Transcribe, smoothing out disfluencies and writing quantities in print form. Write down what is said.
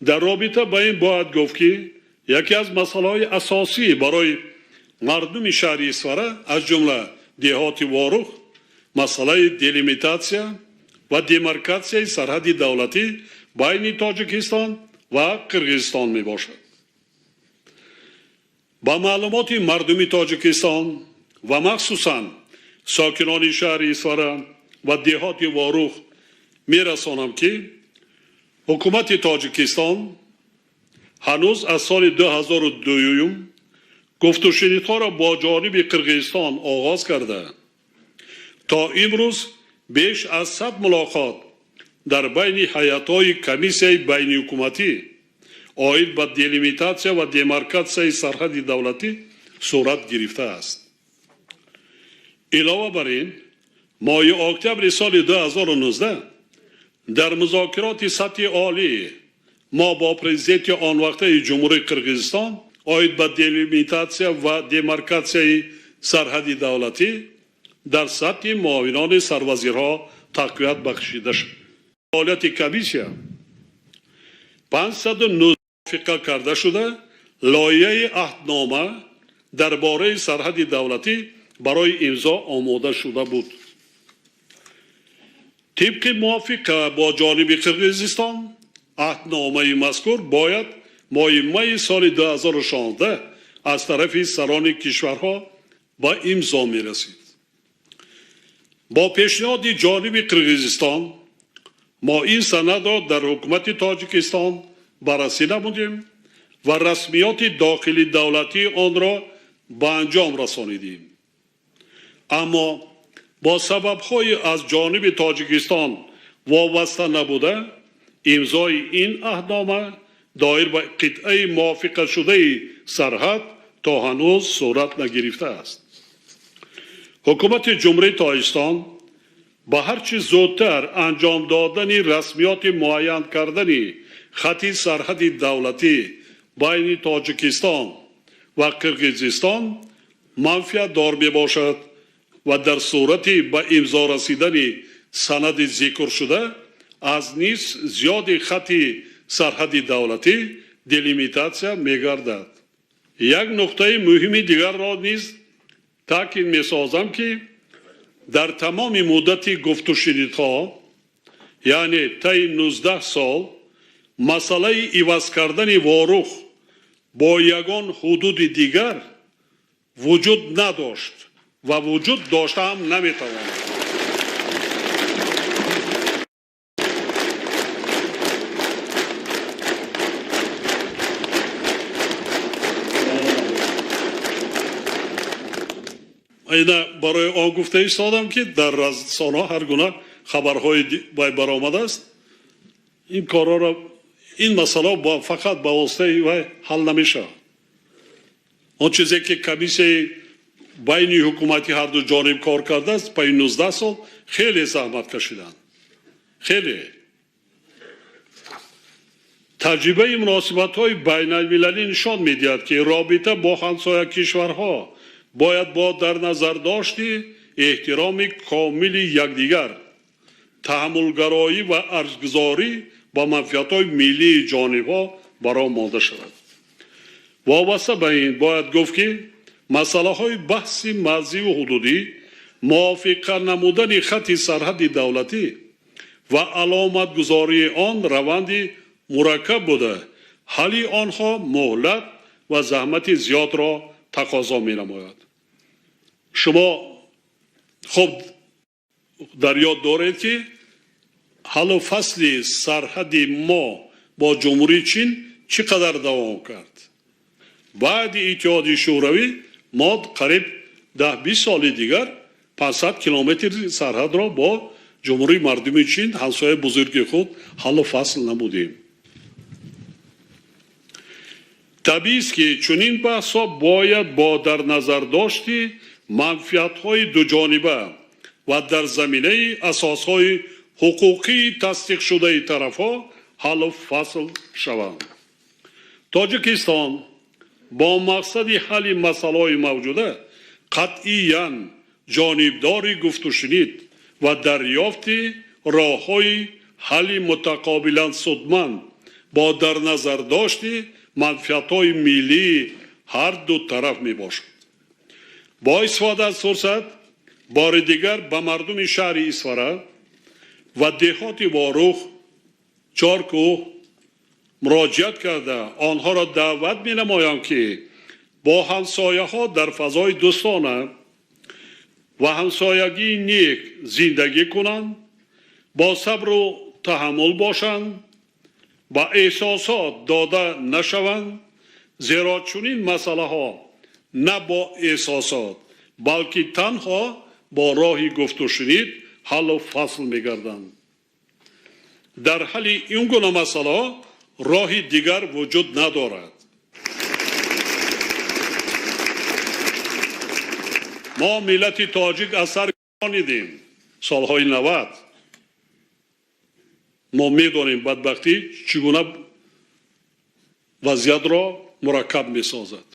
در رابطه با این باید گفت که یکی از مسائل اساسی برای مردم شهری اسفاره از جمله دهات ورخ مسئله دلیمیتاسیا و دیمارکاسیای سرحدی دولتی بین تاجیکستان و قرقیزستان می باشد. با معلومات مردم تاجیکستان و مخصوصاً ساکنان شهر اسفاره و دهات ورخ می رسانم که حکومت تاجیکستان هنوز از سال 2002 گفت و شنیدها را با جانب قرقیزستان آغاز کرده. تا امروز بیش از 100 ملاقات در بین هیئت‌های کمیسیای بین حکومتی آید به دلیمیتاسیا و دیمارکاسیای سرحدی دولتی صورت گرفته است. علاوه بر این ماه اکتبر سال 2019 در مذاکرات سطح عالی ما با پرزیدنت آن وقته جمهوری قرقیزستان آید به دلیمیتاسیا و دیمارکاسیای سرحدی دولتی در سطح معاونان سروزیرها تقویت بخشیده شد. فعالیت کمیسیا 509 موافقه کرده شده لایحه عهدنامه درباره سرحد دولتی برای امضا آماده شده بود. طبق موافقه با جانب قرقیزستان عهدنامه مذکور باید ماه می سال 2016 از طرف سران کشورها با امضا می رسید. با پیشنهاد جانب قرقیزستان ما این سند را در حکومت تاجیکستان بررسی نمودیم و رسمیات داخلی دولتی آن را به انجام رسانیدیم. اما با سبب‌های از جانب تاجیکستان وابسته نبوده امضای این عهدنامه دایر به قطعه موافقه شده سرحد تا هنوز صورت نگرفته است. حکومت جمهوری تاجیکستان با هر چیز زودتر انجام دادن رسمیات معین کردن خط سرحد دولتی بین تاجیکستان و قرقیزستان منفعت دار می باشد و در صورت به امضا رسیدن سند ذکر شده از نیز زیاد خط سرحد دولتی دلیمیتاسیا می گردد. یک نکته مهم دیگر را نیز تاکید می سازم که در تمام مدت گفت و شنیدها یعنی طی 19 سال مسئله ivaz کردن ворух با یگان حدود دیگر وجود نداشت و وجود داشته هم نمیتواند. اینا برای آن گفته ایستادم که در رسانه‌ها هر گونه خبرهای برآمده است. این کارا را این مسئله فقط با واسطه و حل نمیشه. اون چیزی که کمیسیون بین حکومتی هر دو جانب کار کرده است پای 19 سال خیلی زحمت کشیدن. خیلی تجربه مناسبت‌های بین المللی نشان می‌دهد که رابطه با همسایه کشورها باید با در نظر داشتی احترام کامل یکدیگر، تحملگرایی و ارزگذاری با منفعت‌های ملی جانب‌ها برآورده شود. وابسته به این باید گفت که مسئله‌های بحث مرزی و حدودی، موافقه نمودن خط سرحد دولتی و علامت گذاری آن روند مرکب بوده، حل آنها مهلت و زحمت زیاد را تقاضا می‌نماید. شما خب در یاد دارید که حل و فصل سرحد ما با جمهوری چین چقدر دوام کرد. بعد اتحاد شوروی ما قریب 10-20 سال دیگر 500 کیلومتر سرحد را با جمهوری مردم چین همسایه بزرگ خود حل و فصل نمودیم. طبیعی است که چنین بحث‌ها باید با در نظر داشتی منفعت‌های دو جانبه و در زمینه اساس‌های حقوقی تصدیق شده طرف‌ها حل و فصل شوند. تاجیکستان با مقصد حل مسائل موجوده قطعاً جانبدار گفت و شنید و دریافت راه‌های حل متقابلاً سودمند با در نظر داشتی منفعت‌های ملی هر دو طرف می باشد. با استفاده از فرصت بار دیگر به مردم شهر اسفاره و دهات ورخ چارکوه مراجعت کرده آنها را دعوت می نمایم که با همسایه ها در فضای دوستانه و همسایگی نیک زندگی کنند، با صبر و تحمل باشند، با احساسات داده نشوند، زیرا چنین مسئله ها نه با احساسات بلکه تنها با راه گفت و شنید حل و فصل می گردند. در حل این گونه مسئله راه دیگر وجود ندارد. ما ملت تاجیک از سر گذراندیم سالهای 90. ما میدانیم بدبختی چگونه وضعیت را مرکب می سازد.